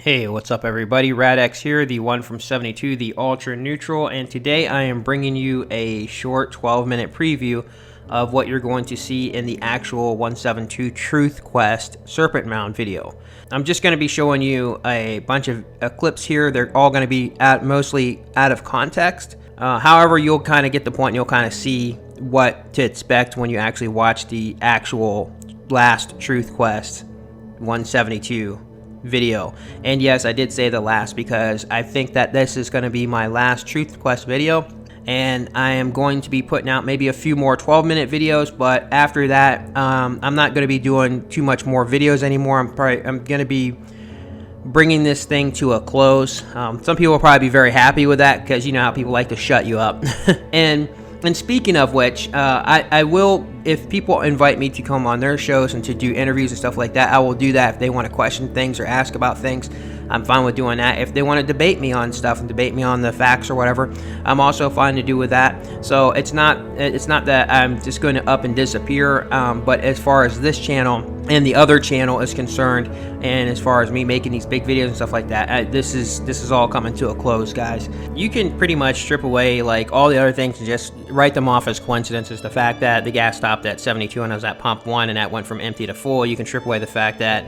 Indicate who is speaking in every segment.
Speaker 1: Hey, what's up everybody? Radx here, the one from 72, the Ultra Neutral, and today I am bringing you a short 12-minute preview of what you're going to see in the actual 172 Truth Quest Serpent Mount video. I'm just going to be showing you a bunch of clips here. They're all going to be mostly out of context. However, you'll kind of get the point and you'll kind of see what to expect when you actually watch the actual last Truth Quest 172 video. And yes, I did say the last because I think that this is going to be my last Truth Quest video, and I am going to be putting out maybe a few more 12-minute videos, but after that I'm not going to be doing too much more videos anymore. I'm going to be bringing this thing to a close. Some people will probably be very happy with that because you know how people like to shut you up. And speaking of which, I will, if people invite me to come on their shows and to do interviews and stuff like that, I will do that. If they want to question things or ask about things, I'm fine with doing that. If they want to debate me on stuff and debate me on the facts or whatever, I'm also fine to do with that. So it's not that I'm just going to up and disappear. But as far as this channel and the other channel is concerned, and as far as me making these big videos and stuff like that, this is all coming to a close, guys. You can pretty much strip away like all the other things and just write them off as coincidences. The fact that the gas stopped at 72 and I was at pump 1 and that went from empty to full, you can strip away the fact that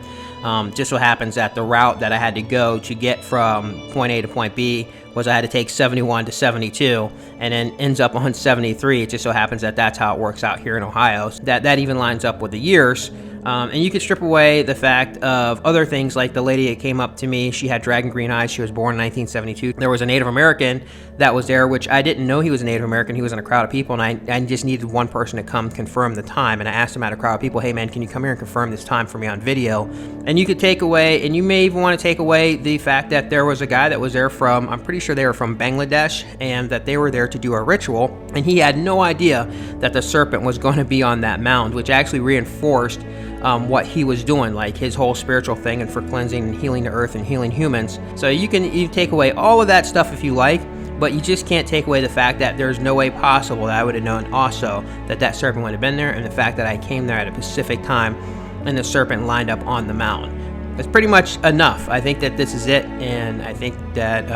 Speaker 1: just so happens that the route that I had to go to get from point A to point B was I had to take 71 to 72 and then ends up on 73. It just so happens that that's how it works out here in Ohio. So that even lines up with the years. And you could strip away the fact of other things like the lady that came up to me. She had dragon green eyes. She was born in 1972. There was a Native American that was there, which I didn't know he was a Native American. He was in a crowd of people, and I just needed one person to come confirm the time. And I asked him at a crowd of people, hey man, can you come here and confirm this time for me on video? And you could take away, and you may even want to take away the fact that there was a guy that was there from, I'm pretty sure they were from Bangladesh, and that they were there to do a ritual. And he had no idea that the serpent was going to be on that mound, which actually reinforced what he was doing, like his whole spiritual thing and for cleansing and healing the earth and healing humans. So you take away all of that stuff if you like, but you just can't take away the fact that there's no way possible that I would have known also that that serpent would have been there, and the fact that I came there at a specific time and the serpent lined up on the mound. That's pretty much enough. I think that this is it, and I think that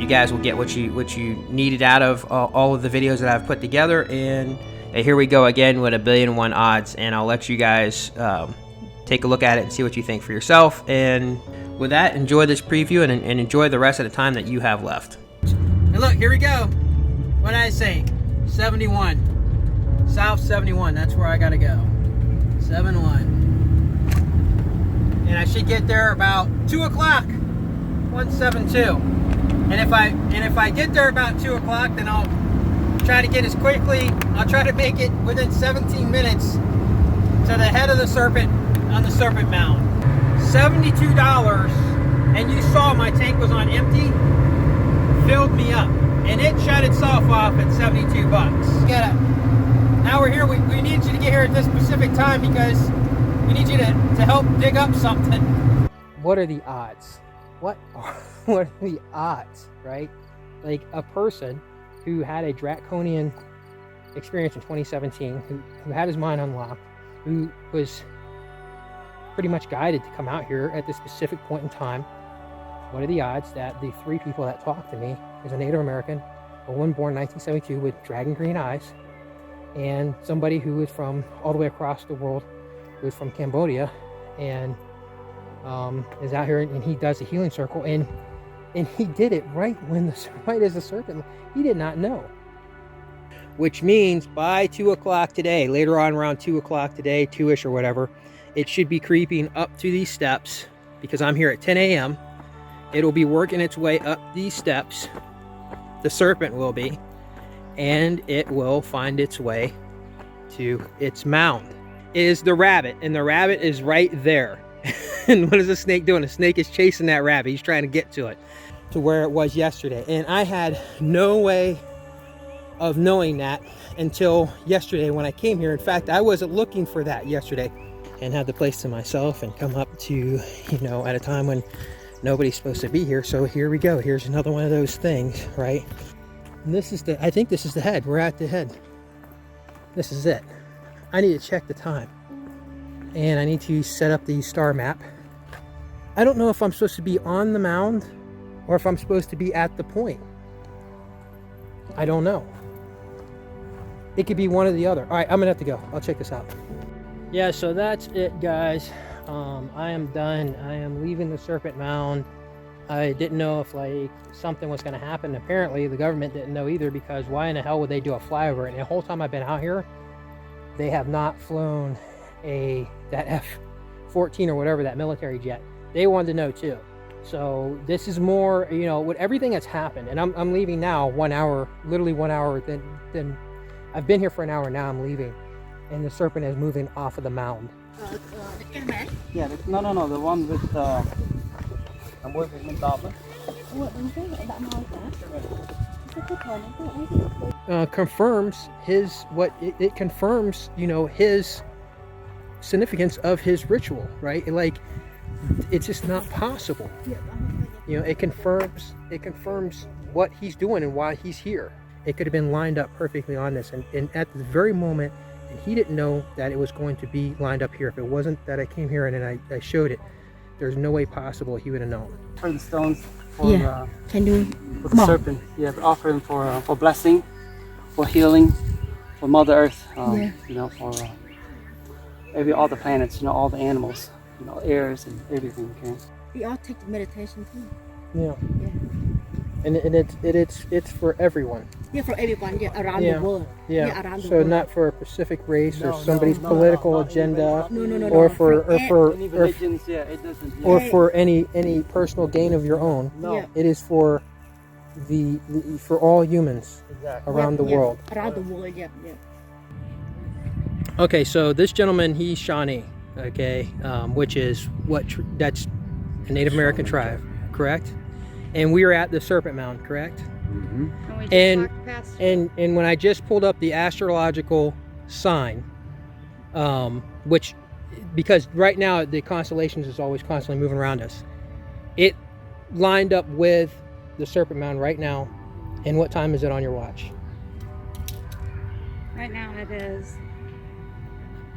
Speaker 1: you guys will get what you needed out of all of the videos that I've put together. And here we go again with 1,000,000,001 odds, and I'll let you guys take a look at it and see what you think for yourself. And with that, enjoy this preview and enjoy the rest of the time that you have left. And look, here we go. What did I say? 71. South 71. That's where I gotta go. 71. And I should get there about 2 o'clock. 172. And if I get there about 2 o'clock, then I'll try to get as quickly, I'll try to make it within 17 minutes to the head of the serpent on the Serpent Mount. $72, and you saw my tank was on empty, filled me up, and it shut itself off at 72 bucks. Now we're here, we need you to get here at this specific time because we need you to help dig up something. What are the odds? What are the odds, right? Like a person who had a draconian experience in 2017, who had his mind unlocked, who was pretty much guided to come out here at this specific point in time. What are the odds that the 3 people that talked to me is a Native American, a woman born in 1972 with dragon green eyes, and somebody who is from all the way across the world, who is from Cambodia, and is out here, and he does a healing circle, and he did it right as the serpent. He did not know. Which means by 2 o'clock today, later on around 2 o'clock today, 2-ish or whatever, it should be creeping up to these steps because I'm here at 10 a.m. It'll be working its way up these steps. The serpent will be, and it will find its way to its mound. It is the rabbit, and the rabbit is right there. And what is the snake doing? The snake is chasing that rabbit. He's trying to get to it, to where it was yesterday. And I had no way of knowing that until yesterday when I came here. In fact, I wasn't looking for that yesterday and had the place to myself and come up to, you know, at a time when nobody's supposed to be here. So here we go. Here's another one of those things, right? And this is I think this is the head. We're at the head. This is it. I need to check the time. And I need to set up the star map I don't know if I'm supposed to be on the mound or if I'm supposed to be at the point. I don't know. It could be one or the other. All right, I'm gonna have to go. I'll check this out. Yeah, so that's it, guys. I am done. I am leaving the Serpent Mound. I didn't know if like something was gonna happen. Apparently the government didn't know either, because why in the hell would they do a flyover? And the whole time I've been out here, they have not flown that F-14 or whatever, that military jet. They wanted to know too. So this is more, you know, with everything that's happened, and I'm leaving now 1 hour, literally 1 hour, then I've been here for an hour, now I'm leaving. And the Serpent is moving off of the mound.
Speaker 2: Yeah, no, the one with the
Speaker 1: confirms his, it confirms, you know, his significance of his ritual, right? Like, it's just not possible. You know, it confirms what he's doing and why he's here. It could have been lined up perfectly on this, and at the very moment, and he didn't know that it was going to be lined up here. If it wasn't that I came here and then I showed it, there's no way possible he would have known.
Speaker 2: For the stones for,
Speaker 3: can do
Speaker 2: for the serpent. Yeah, offering for blessing, for healing, for Mother Earth. You know, for maybe all the planets. You know, all the animals. You know, airs and everything. Okay.
Speaker 3: We all take the meditation too.
Speaker 1: Yeah. And it's for everyone.
Speaker 3: Yeah, for everyone. Yeah, around the world.
Speaker 1: Yeah.
Speaker 3: Around the
Speaker 1: so
Speaker 3: world.
Speaker 1: Not for a specific race or somebody's political agenda.
Speaker 3: No.
Speaker 1: Or for
Speaker 2: any religions. Yeah, it doesn't. Yeah.
Speaker 1: Or for any personal gain of your own.
Speaker 2: No.
Speaker 3: Yeah.
Speaker 1: It is for for all humans around the world.
Speaker 3: Around the world. Yeah.
Speaker 1: Okay, so this gentleman, he's Shawnee. Okay, which is that's a Native American tribe, correct? And we are at the Serpent Mound, correct?
Speaker 3: Mm-hmm.
Speaker 1: And when I just pulled up the astrological sign, which, because right now the constellations is always constantly moving around us, it lined up with the Serpent Mound right now. And what time is it on your watch?
Speaker 4: Right now it is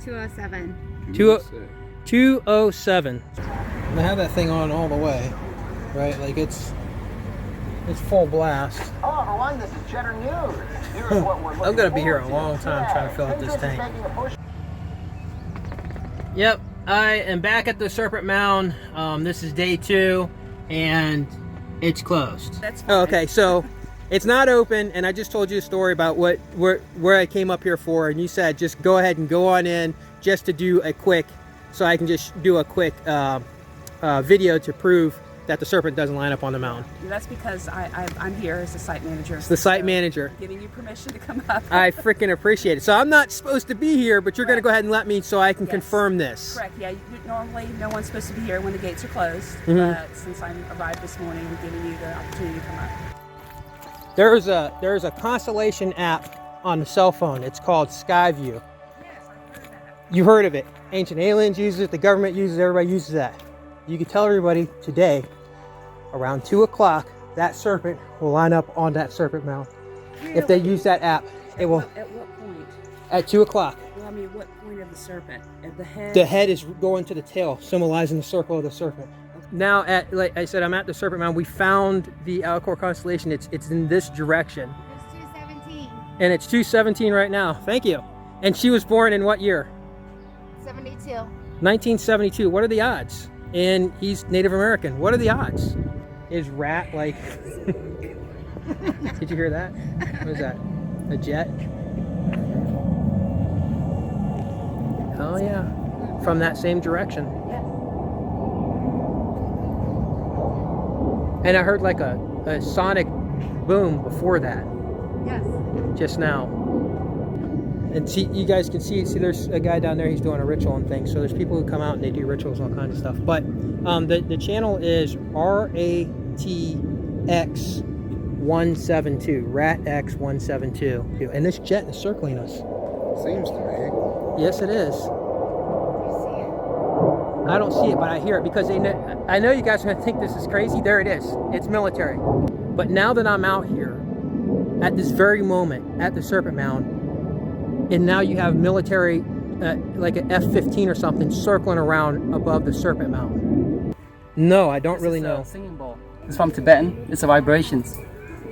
Speaker 4: 2:07.
Speaker 1: 2:07. I have that thing on all the way, right? Like it's full blast.
Speaker 5: Hello everyone, this is Cheddar News. Here's what we're
Speaker 1: I'm gonna be here a long time trying to fill up this tank. Yep, I am back at the Serpent Mound. This is day 2, and it's closed.
Speaker 4: That's fine.
Speaker 1: Okay, so it's not open, and I just told you a story about where I came up here for, and you said just go ahead and go on in just to do a quick, so I can just do a quick video to prove that the Serpent doesn't line up on the mound.
Speaker 4: That's because I'm here as the site manager.
Speaker 1: It's the site manager.
Speaker 4: Giving you permission to come up.
Speaker 1: I freaking appreciate it. So I'm not supposed to be here, but you're going to go ahead and let me so I can confirm this.
Speaker 4: Correct, yeah. Normally, no one's supposed to be here when the gates are closed.
Speaker 1: Mm-hmm.
Speaker 4: But since I arrived this morning, I'm giving you the opportunity to come up.
Speaker 1: There's a Constellation app on the cell phone. It's called Skyview.
Speaker 4: Yes, I've heard that.
Speaker 1: You heard of it. Ancient Aliens uses it. The government uses it. Everybody uses that. You can tell everybody today, around 2 o'clock, that serpent will line up on that Serpent Mount.
Speaker 4: Really?
Speaker 1: If they use that app, it will.
Speaker 4: At what point?
Speaker 1: At 2 o'clock.
Speaker 4: Well, I mean, what point of the serpent? At the head?
Speaker 1: The head is going to the tail, symbolizing the circle of the serpent. Now, like I said, I'm at the Serpent Mount. We found the Alcor Constellation. It's in this direction.
Speaker 3: It's 2:17.
Speaker 1: And it's 2:17 right now. Thank you. And she was born in what year?
Speaker 3: 72.
Speaker 1: 1972. What are the odds? And he's Native American. What are the odds? Is rat like... Did you hear that? What is that? A jet? Oh yeah. From that same direction.
Speaker 3: Yes.
Speaker 1: And I heard like a sonic boom before that.
Speaker 3: Yes.
Speaker 1: Just now. And see, you guys can see there's a guy down there, he's doing a ritual and things. So there's people who come out and they do rituals, all kinds of stuff. But the channel is RATX172, RATX172. And this jet is circling us.
Speaker 5: Seems to me.
Speaker 1: Yes, it is.
Speaker 3: You see it?
Speaker 1: I don't see it, but I hear it because I know you guys are going to think this is crazy. There it is. It's military. But now that I'm out here, at this very moment, at the Serpent Mound, and now you have military, like an F-15 or something, circling around above the Serpent Mount. No, I don't
Speaker 2: This
Speaker 1: really
Speaker 2: is
Speaker 1: know.
Speaker 2: a singing bowl. It's from Tibetan. It's a vibrations.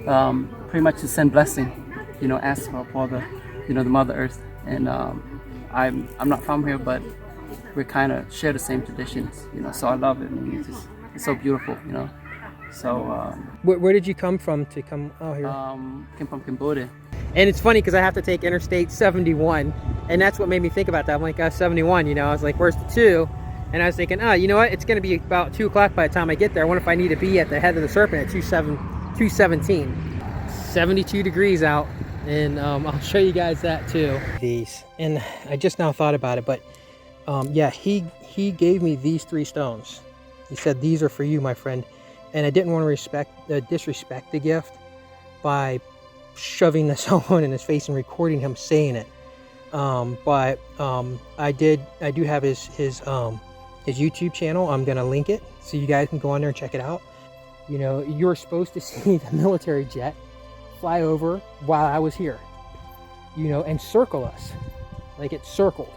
Speaker 2: Pretty much to send blessing. You know, ask for the, the Mother Earth. And I'm not from here, but we kind of share the same traditions. You know, so I love it. I mean, it's so beautiful. You know, so
Speaker 1: Where did you come from to come out here?
Speaker 2: came from Cambodia.
Speaker 1: And it's funny because I have to take Interstate 71, and that's what made me think about that. I'm like, 71, you know, I was like, where's the 2? And I was thinking, you know what, it's going to be about 2 o'clock by the time I get there. I wonder if I need to be at the head of the Serpent at 217. 72 degrees out, and I'll show you guys that too. These, and I just now thought about it, but yeah, he gave me these 3 stones. He said, these are for you, my friend. And I didn't want to disrespect the gift by shoving this on in his face and recording him saying it. But I do have his YouTube channel. I'm gonna link it so you guys can go on there and check it out. You know, you were supposed to see the military jet fly over while I was here, you know, and circle us. Like, it circled.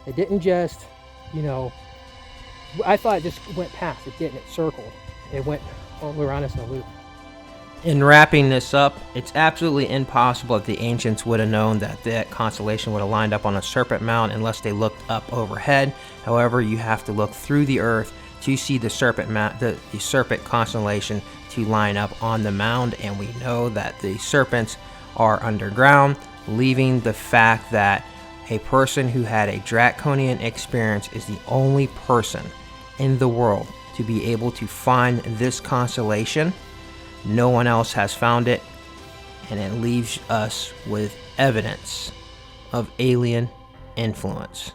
Speaker 1: It didn't just, you know, I thought it just went past. It didn't. It circled. It went all the way around us in a loop. In wrapping this up, it's absolutely impossible that the ancients would have known that that constellation would have lined up on a Serpent Mount unless they looked up overhead. However, you have to look through the earth to see the Serpent Mount, the Serpent constellation to line up on the mound, and we know that the serpents are underground, leaving the fact that a person who had a draconian experience is the only person in the world to be able to find this constellation. No one else has found it, and it leaves us with evidence of alien influence.